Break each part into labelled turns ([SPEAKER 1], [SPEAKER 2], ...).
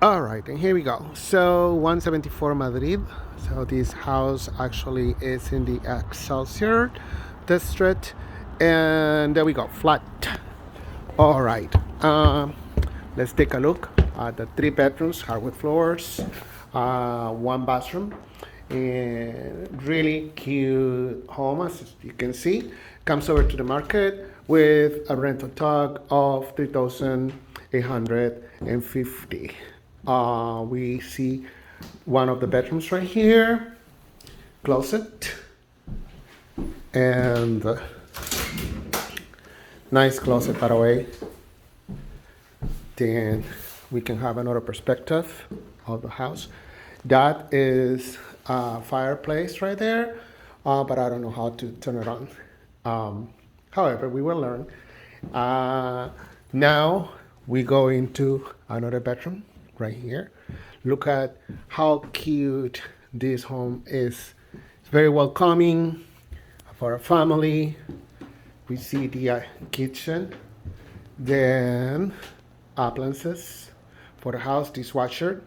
[SPEAKER 1] All right, and here we go. So 174 Madrid. So this house actually is in the Excelsior district, and there we go, flat. All right, let's take a look at the 3 bedrooms, hardwood floors, 1 bathroom, and really cute home as you can see. Comes over to the market with a rental tag of 3,850. We see one of the bedrooms right here, closet, and nice closet by the way. Then we can have another perspective of the house. That is a fireplace right there, but I don't know how to turn it on. However, we will learn. Now we go into another bedroom right here. Look at how cute this home is. It's very welcoming for a family. We see the kitchen, then appliances for the house, dishwasher,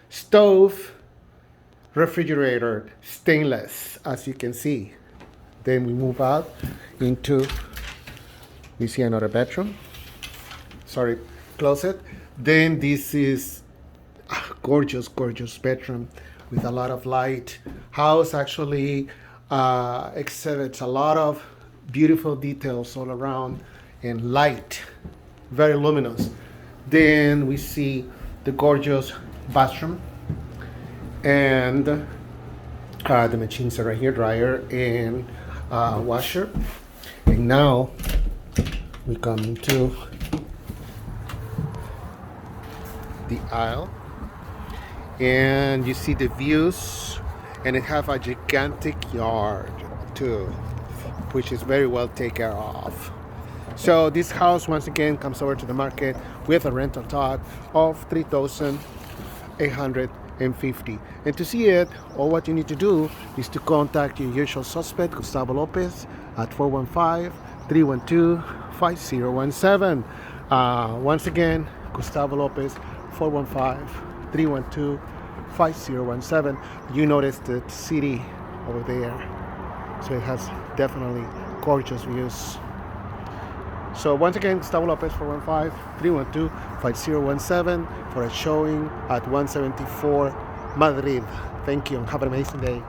[SPEAKER 1] stove, refrigerator, stainless, as you can see. Then we move out into, we see another bedroom, sorry, closet. Then this is a gorgeous, gorgeous bedroom with a lot of light. House actually exhibits a lot of beautiful details all around and light, very luminous. Then we see the gorgeous bathroom and the machines are right here, dryer and washer. And now we come to the aisle and you see the views, and it have a gigantic yard too, which is very well taken care of. So this house once again comes over to the market with a rental tag of 3,850. And to see it, all what you need to do is to contact your usual suspect, Gustavo Lopez, at 415-312-5017. Once again, Gustavo Lopez, 415-312-5017. You notice the city over there, so it has definitely gorgeous views. So once again, Gustavo Lopez, 415-312-5017 for a showing at 174 Madrid. Thank you and have an amazing day.